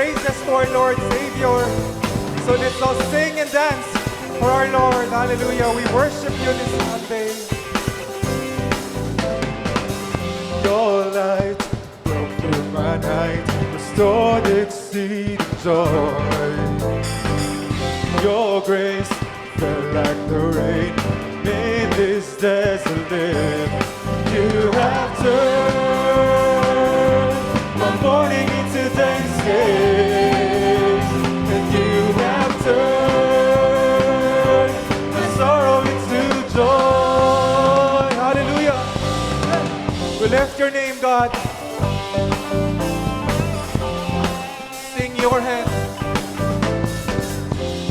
praises to our Lord Savior. So let's all sing and dance for our Lord. Hallelujah. We worship you this Sunday. Your light broke through my night, restored exceeding joy. Your grace fell like the rain, made this desolate. You have turned my mourning into thanksgiving, and you have turned my sorrow into joy. Hallelujah. We lift your name, God. Sing your hand.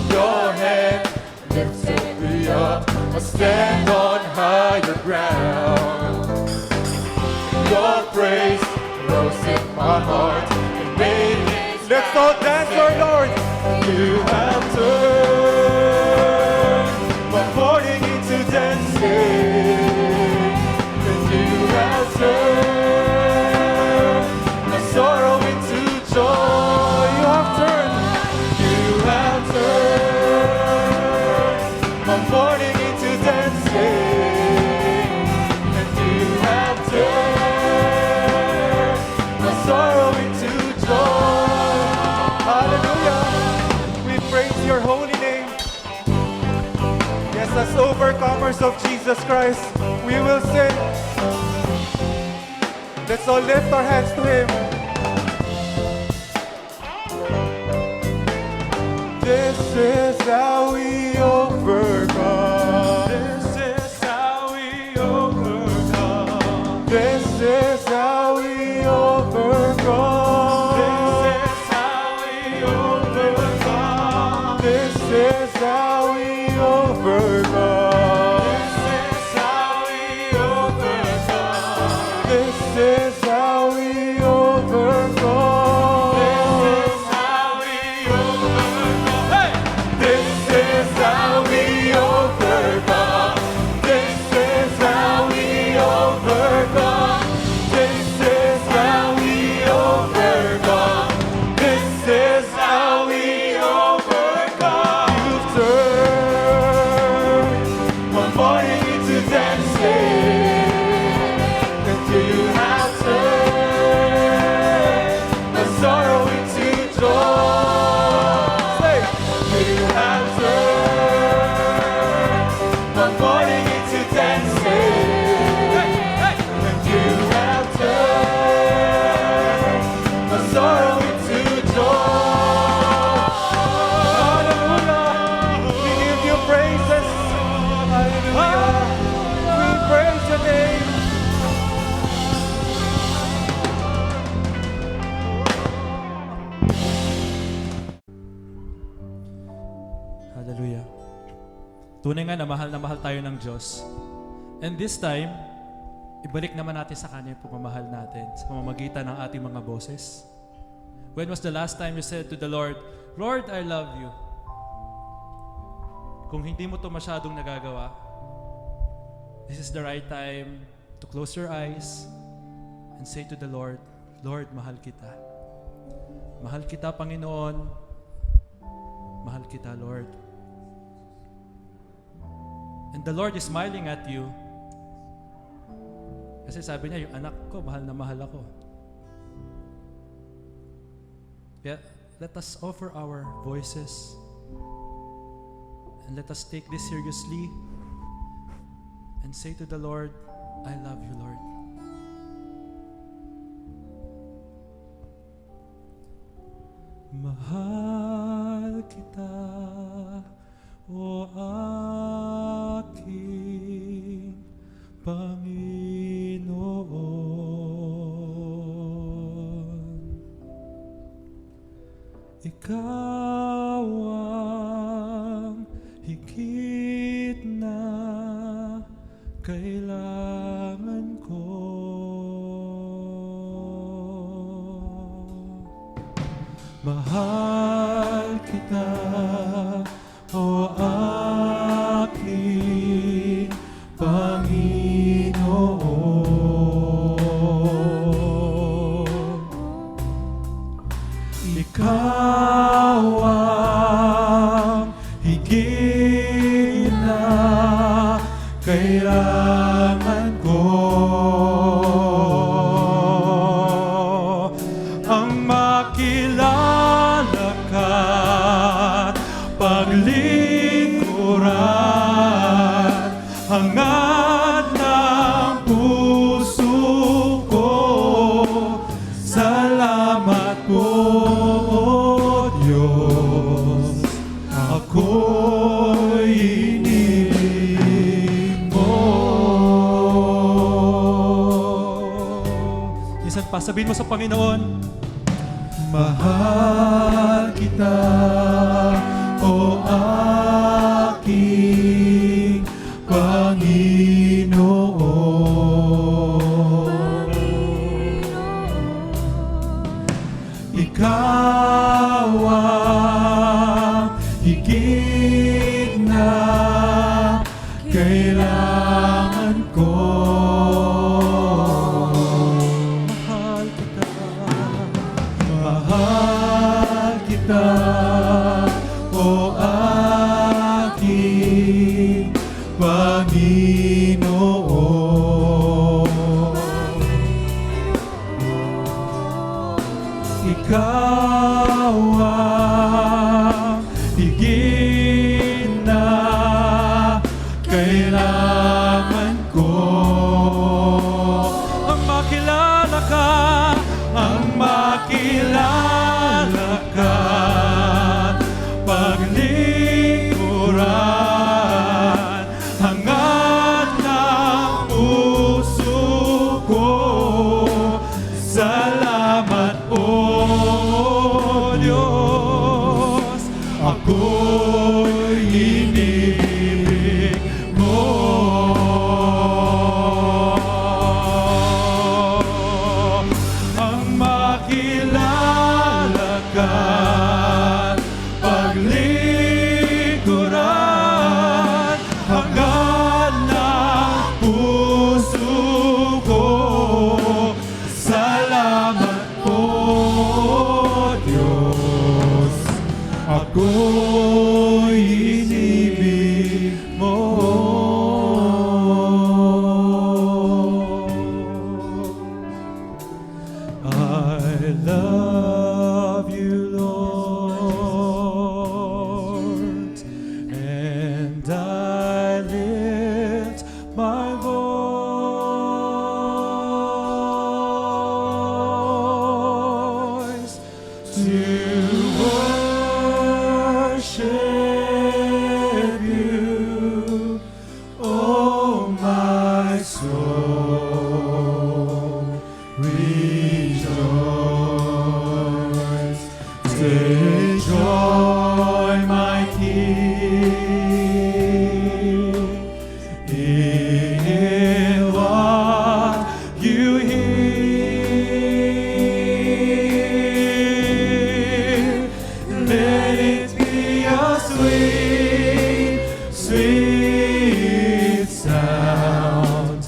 Your hand lifted me up. I stand on higher ground. Your praise rose in my heart and made me. Let's all dance our Lord. You have turned my mourning into dancing, and you have turned my sorrow into joy. You have turned my mourning into dancing, and you have turned my sorrow into joy. Hallelujah. We praise your holy name. Yes, as overcomers of Jesus Christ, we will sing. Let's all lift our hands to Him. This is how we overcome. This is how we overcome. This is how we overcome. This is how we overcome. This is how we overcome. This is how we overcome. This is how we overcome. This is how we overcome. This is how we overcome. This is how we overcome. This is how we overcome. You've turned my mourning into dancing, and you have turned my sorrow into joy. Say, you have turned my mourning into dancing, and you have turned my sorrow into joy. Hallelujah. We give you praises. Hallelujah. We praise your name. Hallelujah. Tunay nga na mahal tayo ng Diyos. And this time, ibalik naman natin sa Kanya yung pagmamahal natin sa pamamagitan ng ating mga boses. When was the last time you said to the Lord, Lord, I love you? Kung hindi mo to masyadong nagagawa, this is the right time to close your eyes and say to the Lord, Lord, mahal kita. Mahal kita, Panginoon. Mahal kita, Lord. And the Lord is smiling at you. Kasi sabi niya, yung anak ko, mahal na mahal ako. Yeah, let us offer our voices and let us take this seriously and say to the Lord, I love you, Lord. Mahal kita, o aking Panginoon. Ikaw ang higit na kailangan ko. Mahal kita, o aking Panginoon. Ikaw Ikaw ang higit na kailangan ko. Ang makilala ka't paglingkuran, hangad ng puso ko. Salamat po, O Diyos, ako'y iniling mo. Minsan pa, sabihin mo sa Panginoon, mahal kita, O aking Panginoon. Ikaw ang higit na kailangan ko. Mahal kita, mahal kita, O aking Panginoon. Ikaw ang higit na kailangan ko. Ang makilala ka, ang makilala ka, paglingkuran, hangad ng puso ko. Salamat po, Diyos, ako'y iniibig mo. Ang makilala ka't paglingkuran, hangad ng puso ko. Salamat po, Diyos, ako'y inibig mo. I love you, Lord, and I lift my voice to worship you, oh my soul, rejoice. Take joy, my King, in what you hear. Let it be a sweet, sweet sound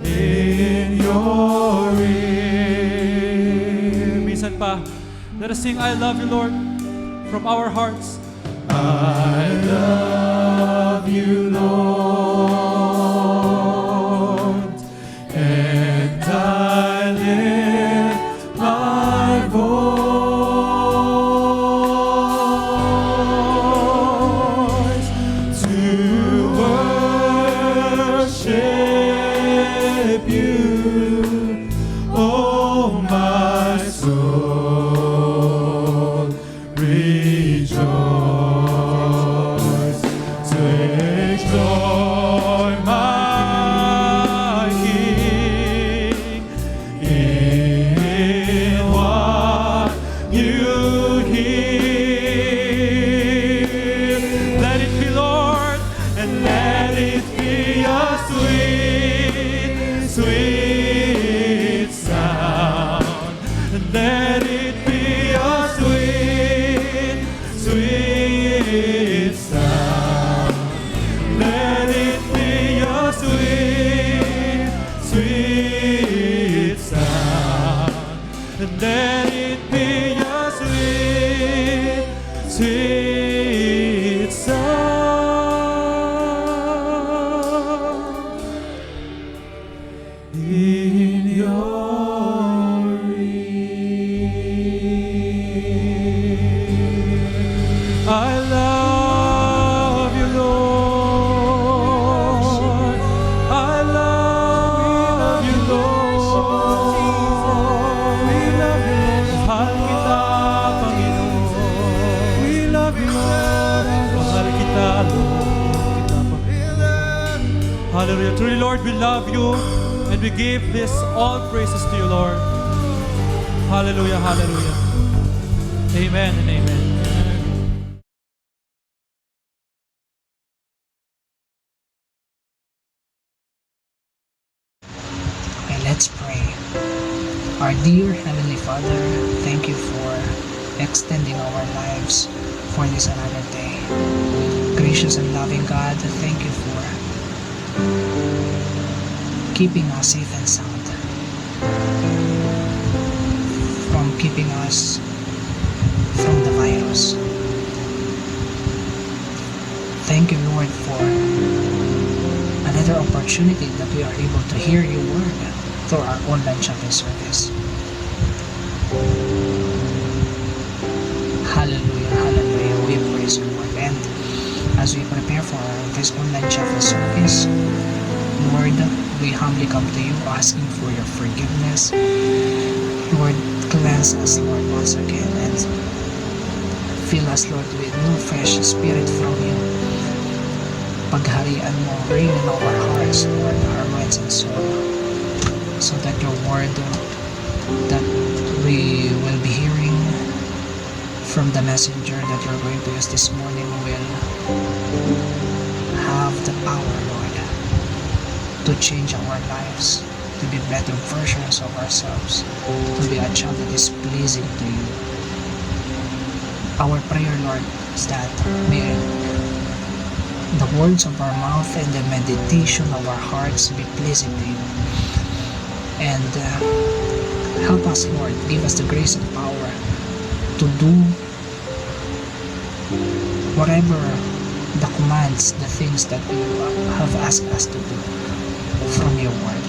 in your ear. Minsan pa, let us sing, I love you, Lord, from our hearts. I love you, Lord, and I lift my voice to worship you, oh my soul, rejoice. Take joy, my King, in what you hear. Let it be, Lord, and let it be a sweet, sweet sound. And let it be a sweet, sweet sound. Let it be a sweet, sweet sound. And let it be a sweet, Hallelujah. Truly, Lord, we love you and we give this all praises to you, Lord. Hallelujah, hallelujah. Amen and amen. Okay, let's pray. Our dear Heavenly Father, thank you for extending our lives for this another day. Gracious and loving God, thank you for keeping us safe and sound, from keeping us from the virus. Thank you, Lord, for another opportunity that we are able to hear your word through our online chapel service. Hallelujah, hallelujah. We praise you, Lord. And as we prepare for this online chapel service, Lord, we humbly come to you asking for your forgiveness. Lord, cleanse us, Lord, once again, and fill us, Lord, with new fresh spirit from you. Pagharian mo, reign in our hearts, Lord, our minds and soul, so that your word that we will be hearing from the messenger that you're going to use this morning will have the power, Lord, to change our lives, to be better versions of ourselves, to be a child that is pleasing to you. Our prayer, Lord, is that may the words of our mouth and the meditation of our hearts be pleasing to you. And help us, Lord, give us the grace and power to do whatever the commands, the things that you have asked us to do from your word.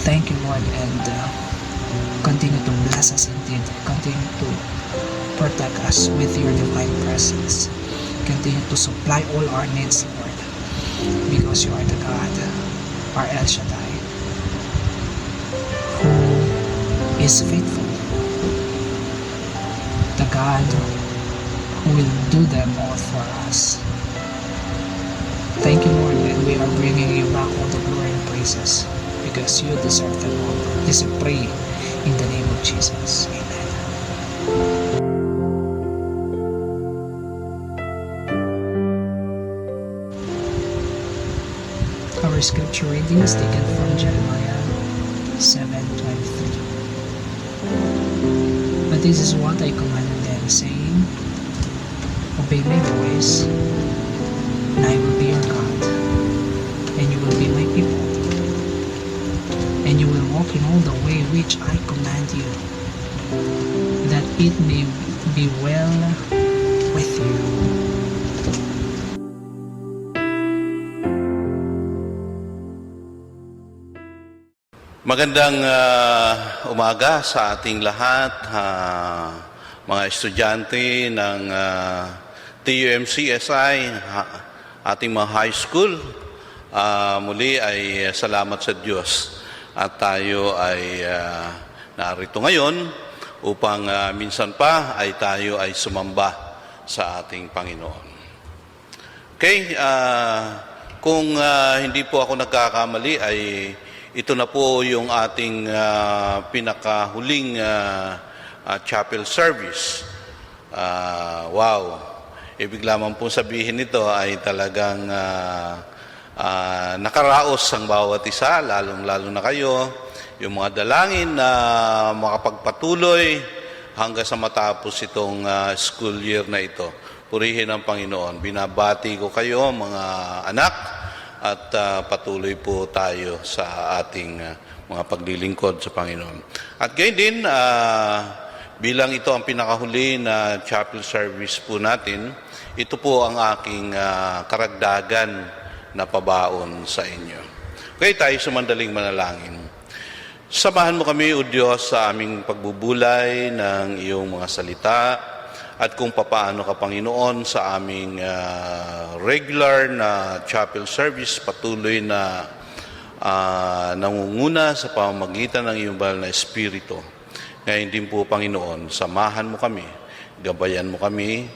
Thank you, Lord, and continue to bless us indeed. Continue to protect us with your divine presence. Continue to supply all our needs, Lord, because you are the God, our El Shaddai, who is faithful, the God who will do them all for us. Thank you, Lord, and we are bringing you back all the glory and praises, because you deserve them all. This we pray in the name of Jesus. Amen. Our scripture reading is taken from Jeremiah 7:23. But this is what I commanded them, saying, obey my voice, and I will be your God, and you will be my people, and you will walk in all the way which I command you, that it may be well with you. Magandang umaga sa ating lahat, mga estudyante ng TUMCSI, ating mga high school. Muli ay salamat sa Diyos at tayo ay narito ngayon upang minsan pa ay tayo ay sumamba sa ating Panginoon. Okay, kung hindi po ako nagkakamali ay ito na po yung ating pinakahuling chapel service. Wow! Ibig lamang po sabihin nito ay talagang nakaraos ang bawat isa, lalong-lalo na kayo. Yung mga dalangin na makapagpatuloy hanggang sa matapos itong school year na ito. Purihin ang Panginoon. Binabati ko kayo, mga anak, at patuloy po tayo sa ating mga paglilingkod sa Panginoon. At gayon din, bilang ito ang pinakahuli na chapel service po natin, ito po ang aking karagdagan na pabaon sa inyo. Okay, tayo sumandaling manalangin. Samahan mo kami, O Diyos, sa aming pagbubulay ng iyong mga salita, at kung papaano ka, Panginoon, sa aming regular na chapel service, patuloy na nangunguna sa pamamagitan ng iyong banal na Espiritu. Ngayon din po, Panginoon, samahan mo kami, gabayan mo kami,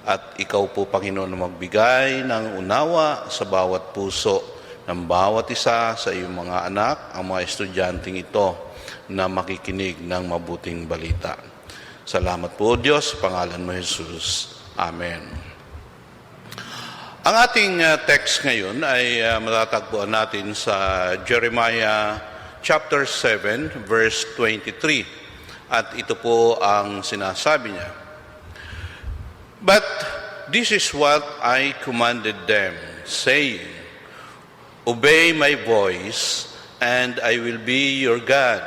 At ikaw po, Panginoon, na magbigay ng unawa sa bawat puso ng bawat isa sa iyong mga anak, ang mga estudyanteng ito na makikinig ng mabuting balita. Salamat po, Diyos, sa pangalan mo, Jesus. Amen. Ang ating text ngayon ay matatagpuan natin sa Jeremiah chapter 7, verse 23. At ito po ang sinasabi niya. But this is what I commanded them, saying, Obey my voice, and I will be your God,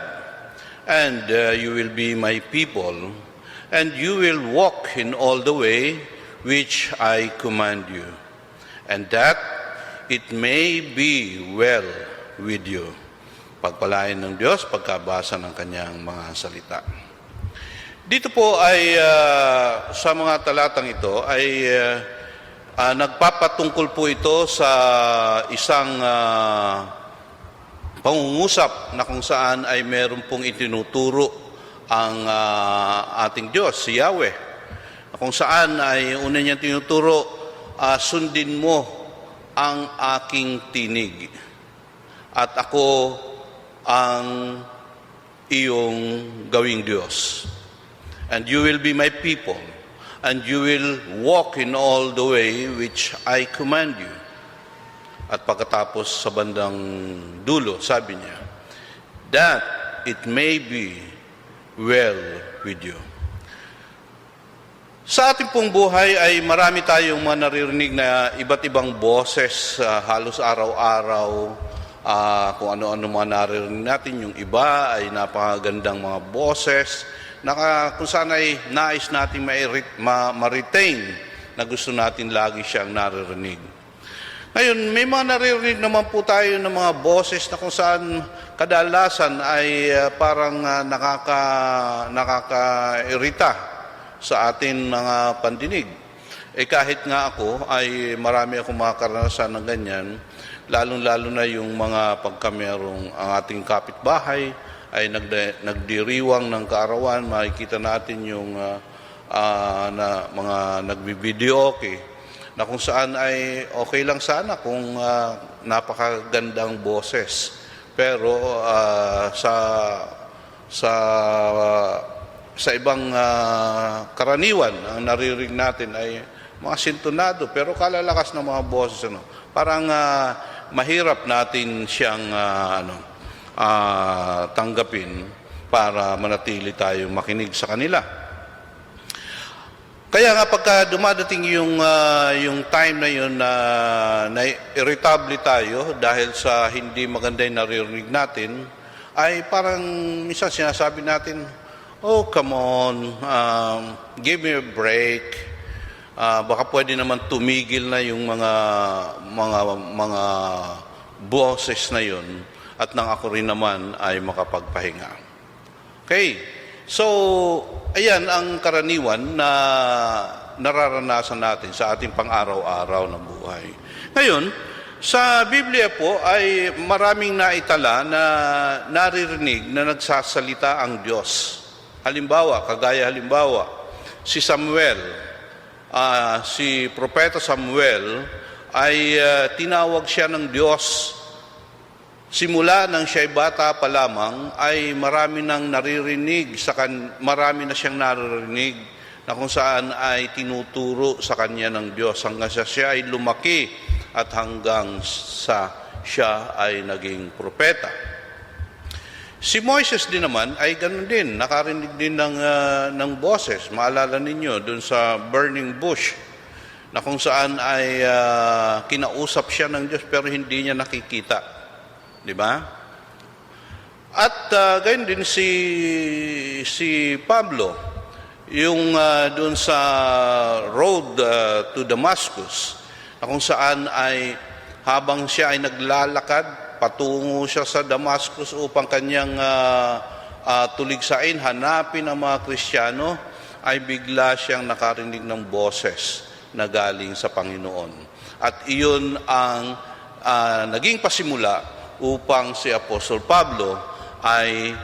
and you will be my people, and you will walk in all the way which I command you, and that it may be well with you. Pagpalain ng Diyos, pagkabasa ng kanyang mga salita. Dito po ay, sa mga talatang ito, ay nagpapatungkol po ito sa isang pangungusap na kung saan ay meron pong itinuturo ang ating Diyos, si Yahweh. Kung saan ay una niya tinuturo, sundin mo ang aking tinig at ako ang iyong gawing Diyos. And you will be my people, and you will walk in all the way which I command you. At pagkatapos sa bandang dulo, sabi niya, that it may be well with you. Sa ating pong buhay ay marami tayong mga naririnig na iba't ibang boses halos araw-araw. Kung ano-ano mga naririnig natin, yung iba ay napakagandang mga boses na kung saan ay nais natin ma-retain na gusto natin lagi siyang naririnig. Ngayon, may mga naririnig naman po tayo ng mga boses na kung saan kadalasan ay parang nakaka-irita sa atin mga pandinig. Kahit nga ako ay marami akong mga karanasan ng ganyan, lalong-lalo na yung mga pagkamerong ang ating kapitbahay ay nagdiriwang ng kaarawan, makikita natin yung mga nagbibideo na kung saan ay okay lang sana kung napakagandang boses. Pero sa ibang karaniwan, ang naririnig natin ay mga sintonado, pero kalalakas ng mga boses. Parang mahirap natin siyang tanggapin para manatili tayong makinig sa kanila. Kaya nga pagka dumadating yung time na yun na irritable tayo dahil sa hindi maganda yung naririnig natin, ay parang minsan sinasabi natin, oh come on, give me a break. Baka pwede naman tumigil na yung mga boses na yun at nang ako rin naman ay makapagpahinga. Okay, so ayan ang karaniwan na nararanasan natin sa ating pang-araw-araw na buhay. Ngayon, sa Biblia po ay maraming naitala na naririnig na nagsasalita ang Diyos. Halimbawa, si Samuel, si Propeta Samuel ay tinawag siya ng Diyos. Simula nang siya'y bata pa lamang ay marami na siyang naririnig na kung saan ay tinuturo sa kanya ng Diyos hanggang sa siya ay lumaki at hanggang sa siya ay naging propeta. Si Moises din naman ay ganun din, nakarinig din ng boses. Maalala ninyo dun sa burning bush na kung saan ay kinausap siya ng Diyos pero hindi niya nakikita. Di ba? At gayon din si Pablo, yung doon sa road to Damascus, na kung saan ay habang siya ay naglalakad, patungo siya sa Damascus upang kanyang tuligsain, hanapin ang mga Kristiyano, ay bigla siyang nakarinig ng boses na galing sa Panginoon. At iyon ang naging pasimula upang si Apostol Pablo ay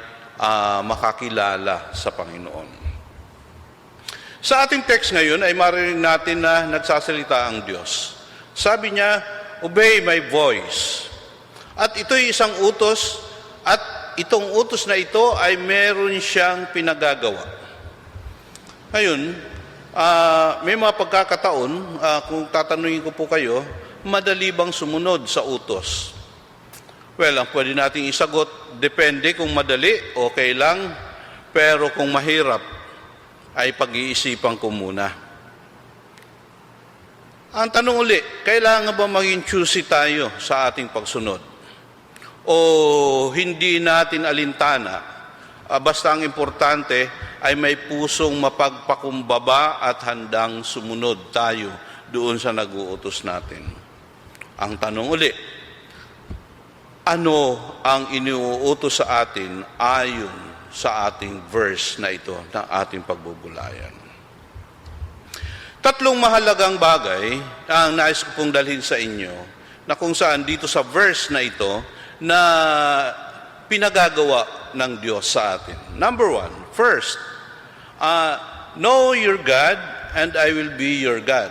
makakilala sa Panginoon. Sa ating text ngayon ay marinig natin na nagsasalita ang Diyos. Sabi niya, obey my voice. At ito'y isang utos, at itong utos na ito ay meron siyang pinagagawa. Ngayon, may mga pagkakataon, kung tatanungin ko po kayo, madali bang sumunod sa utos? Well, ang pwede nating isagot, depende kung madali, okay lang, pero kung mahirap, ay pag-iisipan ko muna. Ang tanong uli, kailangan ba maging choosy tayo sa ating pagsunod? O hindi natin alintana? Basta ang importante ay may pusong mapagpakumbaba at handang sumunod tayo doon sa nag-uutos natin. Ang tanong uli, ano ang iniuutos sa atin ayon sa ating verse na ito na ating pagbubulayan? Tatlong mahalagang bagay ang nais ko pong dalhin sa inyo na kung saan dito sa verse na ito na pinagagawa ng Diyos sa atin. Number one, first, know your God and I will be your God.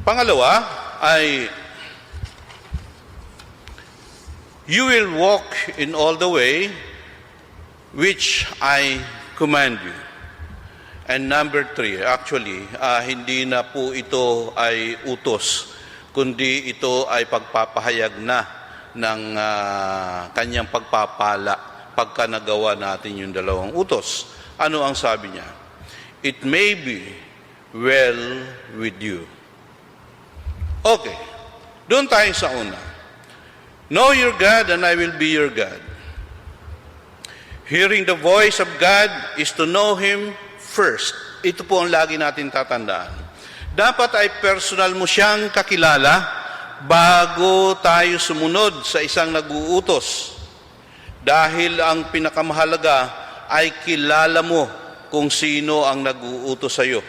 Pangalawa ay you will walk in all the way which I command you. And number three, actually, hindi na po ito ay utos, kundi ito ay pagpapahayag na ng kanyang pagpapala pagka nagawa natin yung dalawang utos. Ano ang sabi niya? It may be well with you. Okay, doon tayo sa una. Know your God and I will be your God. Hearing the voice of God is to know Him first. Ito po ang lagi natin tatandaan. Dapat ay personal mo siyang kakilala bago tayo sumunod sa isang nag-uutos. Dahil ang pinakamahalaga ay kilala mo kung sino ang nag-uutos sa iyo.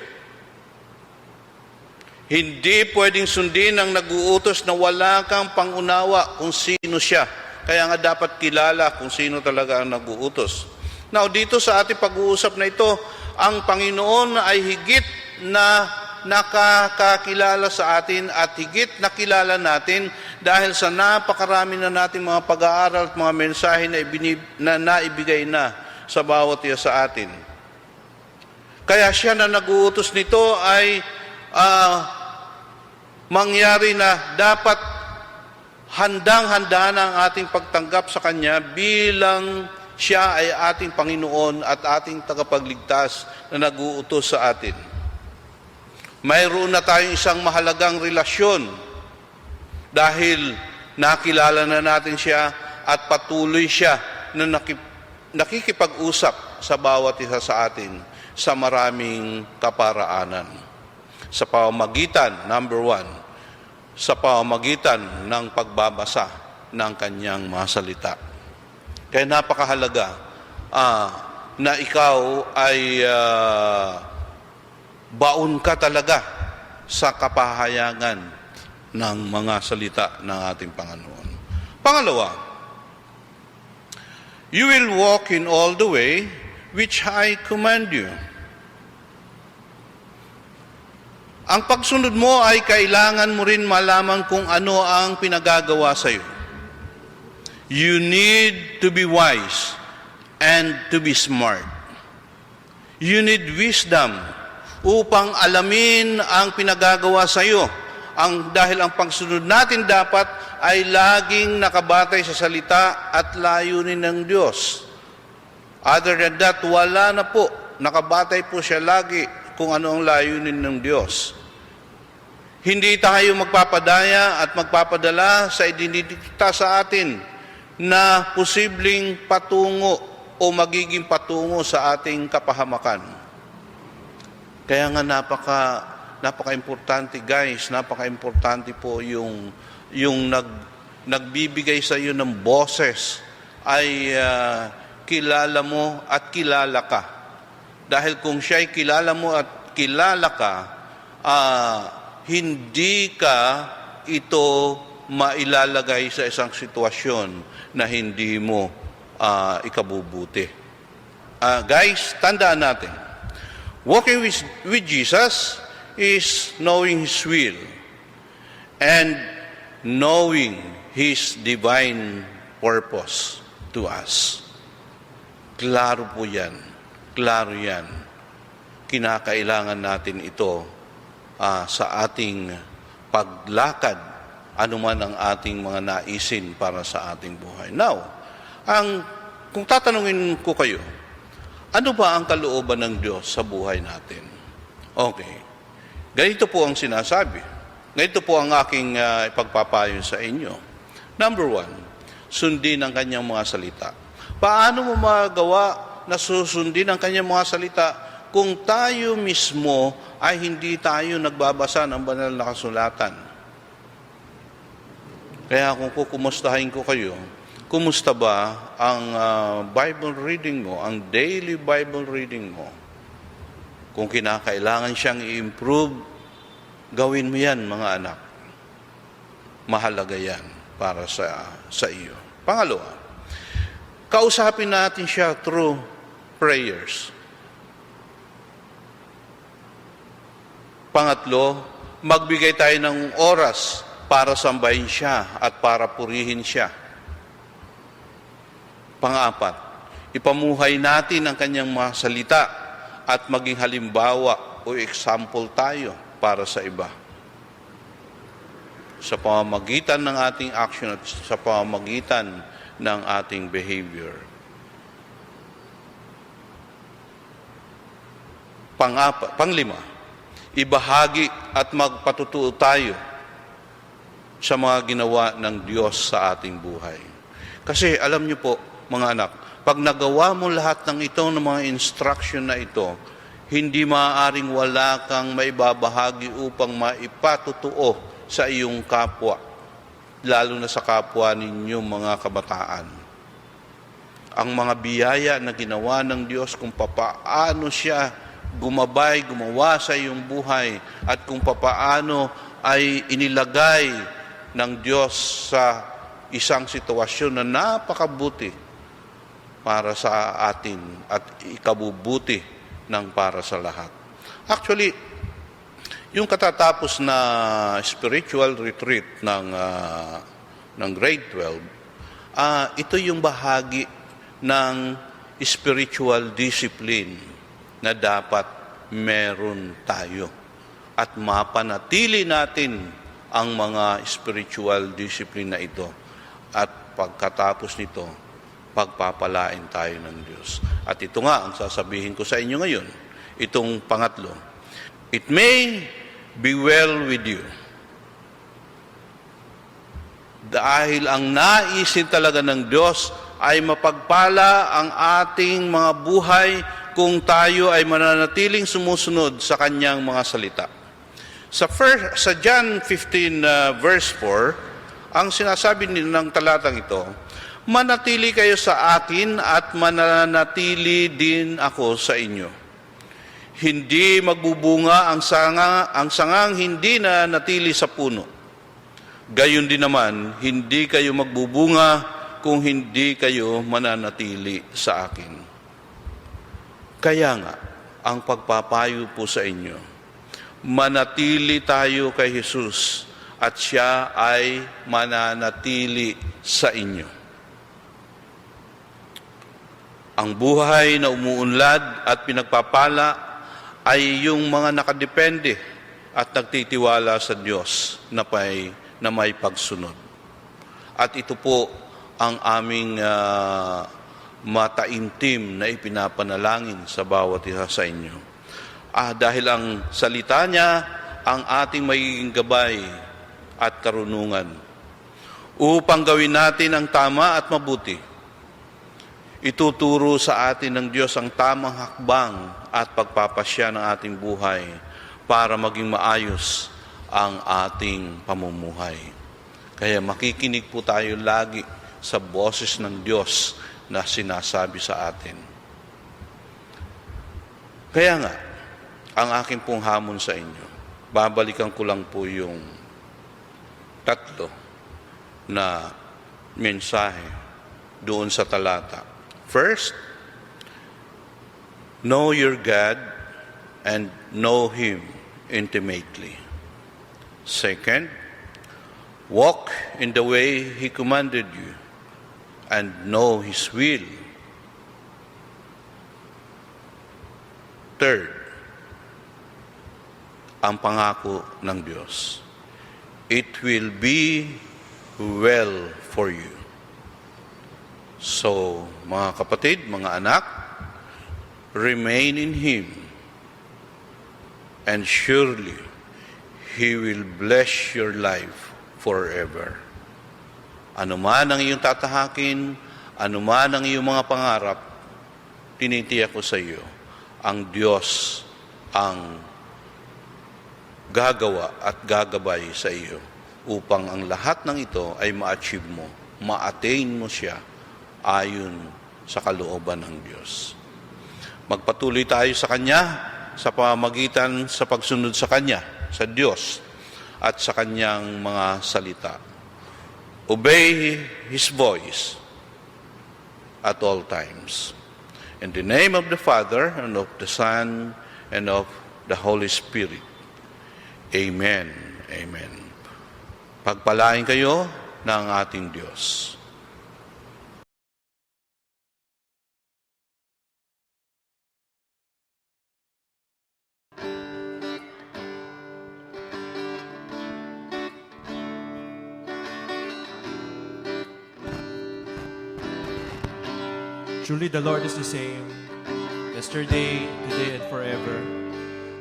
Hindi pwedeng sundin ang nag-uutos na wala kang pangunawa kung sino siya. Kaya nga dapat kilala kung sino talaga ang nag-uutos. Now, dito sa ating pag-uusap na ito, ang Panginoon ay higit na nakakakilala sa atin at higit na kilala natin dahil sa napakarami na nating mga pag-aaral at mga mensahe na naibigay na sa bawat isa sa atin. Kaya siya na nag-uutos nito ay mangyari na dapat handang-handa na ang ating pagtanggap sa Kanya bilang siya ay ating Panginoon at ating tagapagligtas na nag-uutos sa atin. Mayroon na tayong isang mahalagang relasyon dahil nakilala na natin siya at patuloy siya na nakikipag-usap sa bawat isa sa atin sa maraming kaparaanan. Sa pamamagitan, number one, sa pamamagitan ng pagbabasa ng kanyang mga salita. Kaya napakahalaga na ikaw ay baon ka talaga sa kapahayagan ng mga salita ng ating Panginoon. Pangalawa, you will walk in all the way which I command you. Ang pagsunod mo ay kailangan mo rin malaman kung ano ang pinagagawa sa iyo. You need to be wise and to be smart. You need wisdom upang alamin ang pinagagawa sa iyo. Dahil ang pagsunod natin dapat ay laging nakabatay sa salita at layunin ng Diyos. Other than that, wala na po. Nakabatay po siya lagi kung ano ang layunin ng Diyos. Hindi tayo magpapadaya at magpapadala sa idinidikta sa atin na posibleng patungo o magiging patungo sa ating kapahamakan. Kaya nga napaka-importante guys, napaka-importante po yung nagbibigay sa iyo ng boses ay kilala mo at kilala ka. Dahil kung siya'y kilala mo at kilala ka, hindi ka ito mailalagay sa isang sitwasyon na hindi mo ikabubuti. Guys, tandaan natin, walking with Jesus is knowing His will and knowing His divine purpose to us. Klaro po yan. Klaro yan. Kinakailangan natin ito sa ating paglakad, anuman ang ating mga naisin para sa ating buhay. Now, kung tatanungin ko kayo, ano ba ang kalooban ng Diyos sa buhay natin? Okay. Ganito po ang sinasabi. Ganito po ang aking ipagpapayo sa inyo. Number 1, sundin ang kanyang mga salita. Paano mo magawa na susundin ang kanyang mga salita kung tayo mismo ay hindi tayo nagbabasa ng banal na kasulatan? Kaya kung kukumustahin ko kayo, kumusta ba ang Bible reading mo, ang daily Bible reading mo? Kung kinakailangan siyang i-improve, gawin mo yan, mga anak. Mahalaga yan para sa iyo. Pangalawa, kausapin natin siya through prayers. Pangatlo, magbigay tayo ng oras para sambahin siya at para purihin siya. Pang-apat, ipamuhay natin ang kanyang mga salita at maging halimbawa o example tayo para sa iba. Sa pamamagitan ng ating action at sa pamamagitan ng ating behavior. Panglima, ibahagi at magpatutuo tayo sa mga ginawa ng Diyos sa ating buhay. Kasi alam niyo po, mga anak, pag nagawa mo lahat ng ito, ng mga instruction na ito, hindi maaaring wala kang maibabahagi upang maipatutuo sa iyong kapwa, lalo na sa kapwa ninyong mga kabataan. Ang mga biyaya na ginawa ng Diyos kung papaano siya gumabay, gumawa sa iyong buhay, at kung papaano ay inilagay ng Diyos sa isang sitwasyon na napakabuti para sa atin at ikabubuti ng para sa lahat. Actually, yung katatapos na spiritual retreat ng grade 12, ito yung bahagi ng spiritual discipline na dapat meron tayo at mapanatili natin ang mga spiritual discipline na ito. At pagkatapos nito, pagpapalain tayo ng Diyos. At ito nga ang sasabihin ko sa inyo ngayon, itong pangatlo. It may be well with you. Dahil ang naisin talaga ng Diyos ay mapagpala ang ating mga buhay kung tayo ay mananatiling sumusunod sa kanyang mga salita. Sa John 15 verse 4, ang sinasabi ng talatang ito, manatili kayo sa akin at mananatili din ako sa inyo. Hindi magbubunga ang sangang hindi na natili sa puno. Gayon din naman, hindi kayo magbubunga kung hindi kayo mananatili sa akin. Kaya nga, ang pagpapayo po sa inyo, manatili tayo kay Jesus at siya ay mananatili sa inyo. Ang buhay na umuunlad at pinagpapala ay yung mga nakadepende at nagtitiwala sa Diyos na may pagsunod. At ito po ang aming mataimtim na ipinapanalangin sa bawat isa sa inyo. Dahil ang salita niya ang ating magiging gabay at karunungan upang gawin natin ang tama at mabuti. Ituturo sa atin ng Diyos ang tamang hakbang at pagpapasya ng ating buhay para maging maayos ang ating pamumuhay. Kaya makikinig po tayo lagi sa boses ng Diyos na sinasabi sa atin. Kaya nga, ang aking pong hamon sa inyo, babalikan ko lang po yung 3 na mensahe doon sa talata. First, know your God and know Him intimately. Second, walk in the way He commanded you and know His will. Third, ang pangako ng Diyos. It will be well for you. So, mga kapatid, mga anak, remain in Him, and surely He will bless your life forever. Ano man ang iyong tatahakin, ano man ang iyong mga pangarap, tinitiyak ko sa iyo, ang Diyos ang gagawa at gagabay sa iyo upang ang lahat ng ito ay ma-achieve mo, ma-attain mo siya ayon sa kalooban ng Diyos. Magpatuloy tayo sa Kanya sa pamamagitan sa pagsunod sa Kanya, sa Diyos, at sa Kanyang mga salita. Obey His voice at all times. In the name of the Father, and of the Son, and of the Holy Spirit. Amen. Amen. Pagpalain kayo ng ating Diyos. Truly, the Lord is the same, yesterday, today, and forever.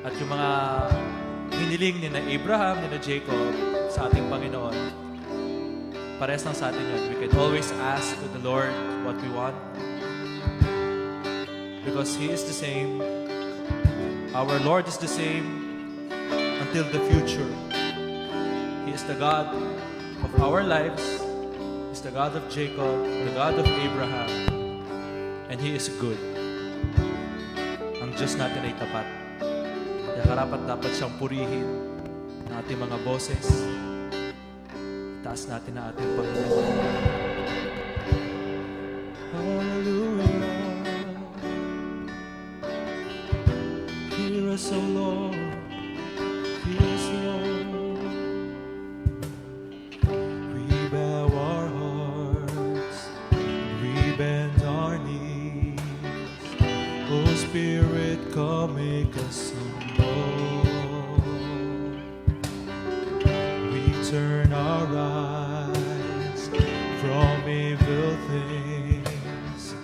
At yung mga hiniling ni na Abraham, ni na Jacob sa ating Panginoon, parehas lang sa atin yun. We can always ask to the Lord what we want, because He is the same. Our Lord is the same until the future. He is the God of our lives. He is the God of Jacob, the God of Abraham. And He is good. Ang Diyos natin ay tapat. Kaya karapat dapat siyang purihin ng ating mga boses. Taas natin ang ating Panginoon. Hallelujah. Hear us, O Lord. Hear us, Lord. We bow our hearts. We bend our knees. Oh Spirit, come make us humble. We turn our eyes from evil things.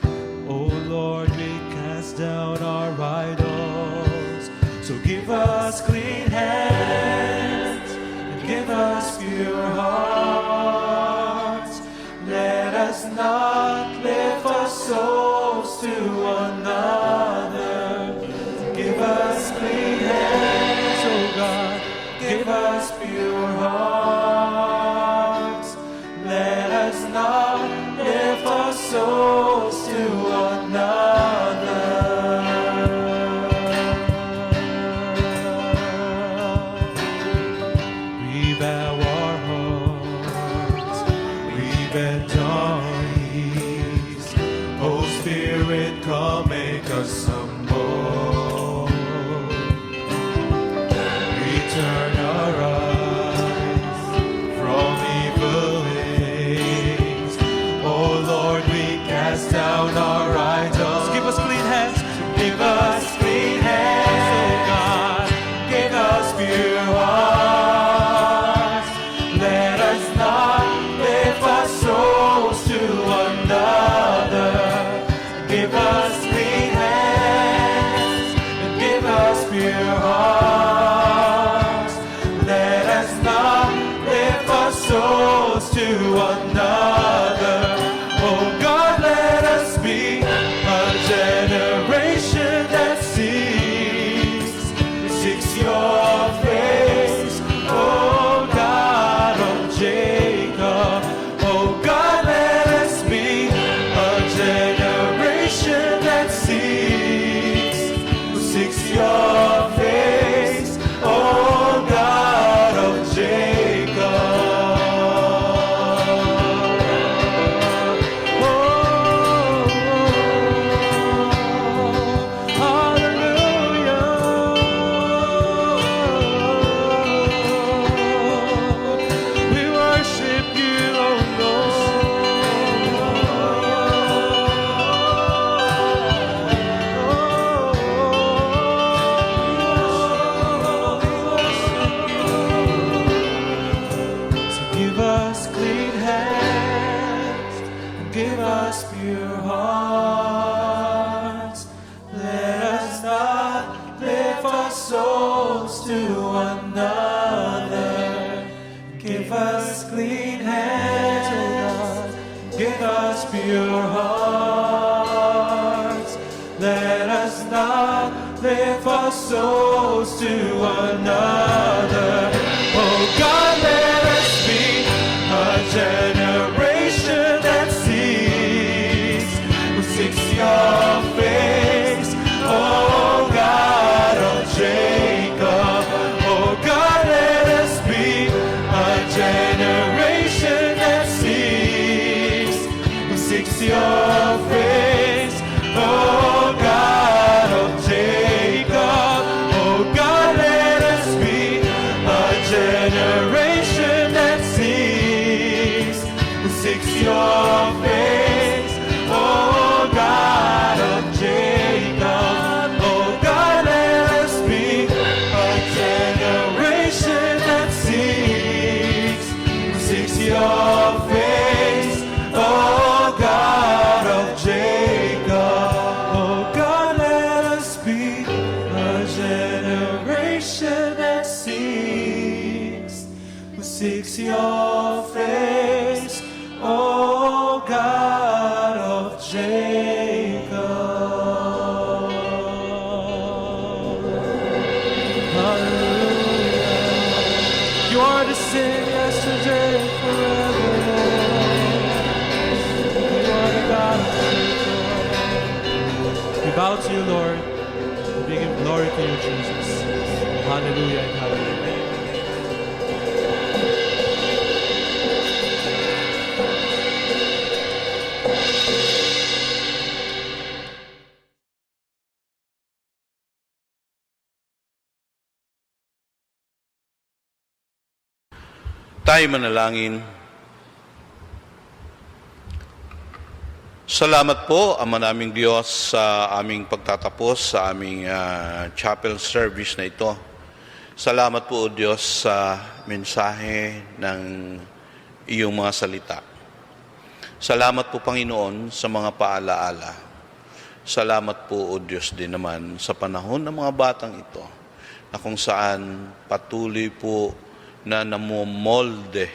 Oh Lord, we cast down our idols. So give us clean hands and give us pure hearts. Let us not lift our souls to another. Give us clean hands, oh God. Give us pure hearts. Let us not lift our souls to another. We bow our hearts. We bend our knees. Oh Spirit, come make us humble. We turn our eyes from evil ways. Oh Lord, we cast down our idols. Give us clean hands. Give us clean hands, oh God. Give us pure hearts. Let us not lift our souls to another. Give us clean hands. souls to another. Give us clean hands, O God. Give us pure hearts. Let us not live our souls to another. Oh God, let us be a generation that seeks your face. Oh God of Jacob. Oh God, let us be a generation that seeks your face. Oh God of Jacob. Oh God, let us be a generation that seeks your face. Oh God of Jacob. Oh God, let us be a generation that seeks your face. Oh God of Jacob. Oh God, let us be a generation that seeks your face. Oh God of Jacob. Hallelujah. You are the same yesterday, forever. You are the God of Jacob. We bow to you, Lord. We give glory to you, Jesus. Hallelujah and hallelujah. Tayo manalangin. Salamat po, Ama naming Diyos, sa aming pagtatapos sa aming chapel service na ito. Salamat po, O Diyos, sa mensahe ng iyong mga salita. Salamat po, Panginoon, sa mga paalaala. Salamat po, O Diyos, din naman sa panahon ng mga batang ito, na kung saan patuloy po na namomolde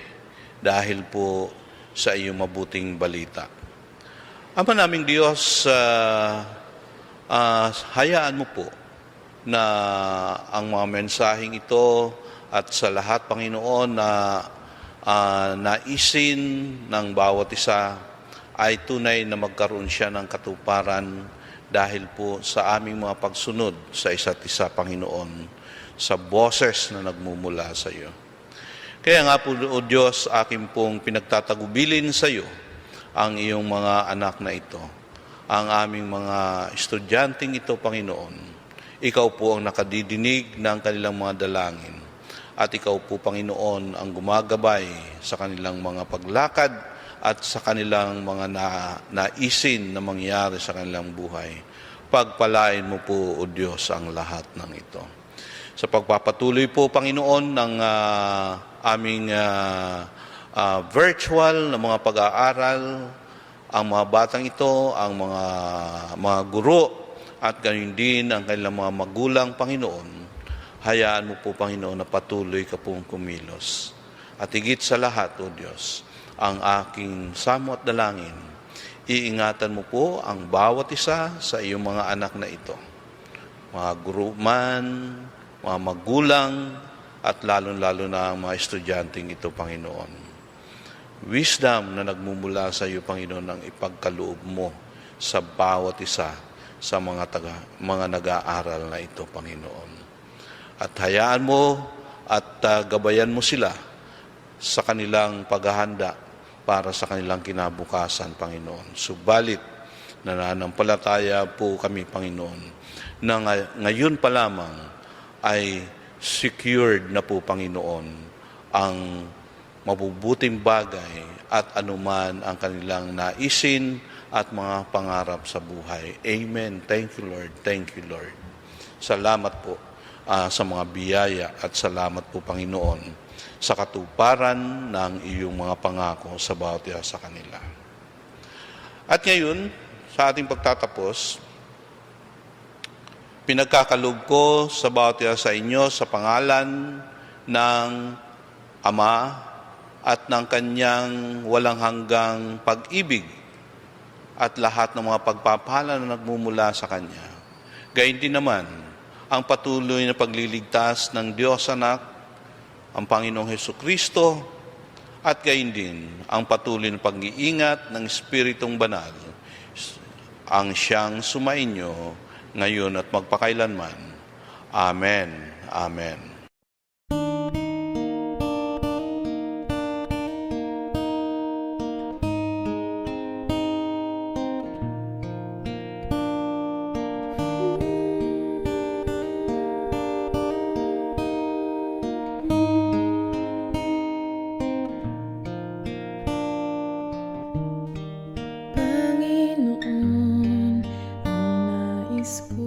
dahil po sa iyong mabuting balita. Ama naming Diyos, hayaan mo po na ang mga mensaheng ito at sa lahat, Panginoon, na naisin ng bawat isa ay tunay na magkaroon siya ng katuparan dahil po sa aming mga pagsunod sa isa't isa, Panginoon, sa boses na nagmumula sa iyo. Kaya nga po, O Diyos, aking pong pinagtatagubilin sa iyo ang iyong mga anak na ito, ang aming mga estudyanteng ito, Panginoon. Ikaw po ang nakadidinig ng kanilang mga dalangin. At ikaw po, Panginoon, ang gumagabay sa kanilang mga paglakad at sa kanilang mga naisin na mangyari sa kanilang buhay. Pagpalain mo po, O Diyos, ang lahat ng ito. Sa pagpapatuloy po, Panginoon, ng aming virtual na mga pag-aaral, ang mga batang ito, ang mga guro, at gayon din ang kanilang mga magulang, Panginoon. Hayaan mo po, Panginoon, na patuloy ka pong kumilos. At higit sa lahat, O Diyos, ang aking samo at dalangin, iingatan mo po ang bawat isa sa iyong mga anak na ito. Mga guro man, mga magulang, at lalong-lalo na ang mga estudyanteng ito, Panginoon. Wisdom na nagmumula sa iyo, Panginoon, ang ipagkaloob mo sa bawat isa sa mga nag-aaral na ito, Panginoon. At hayaan mo at gabayan mo sila sa kanilang paghahanda para sa kanilang kinabukasan, Panginoon. Subalit, nananampalataya po kami, Panginoon, na ngayon pa lamang ay secured na po, Panginoon, ang mabubuting bagay at anuman ang kanilang naisin at mga pangarap sa buhay. Amen. Thank you, Lord. Thank you, Lord. Salamat po sa mga biyaya at salamat po, Panginoon, sa katuparan ng iyong mga pangako sa bawat isa sa kanila. At ngayon, sa ating pagtatapos, Pinagkakaloob ko sa bawat isa sa inyo sa pangalan ng Ama at ng Kanyang walang hanggang pag-ibig at lahat ng mga pagpapala na nagmumula sa Kanya. Gayun din naman, ang patuloy na pagliligtas ng Diyos Anak, ang Panginoong Hesukristo, at gayon din ang patuloy na pag-iingat ng Espiritong Banal, ang siyang sumainyo ngayon at magpakailanman. Amen. Amen. Panginoon, ang nais ko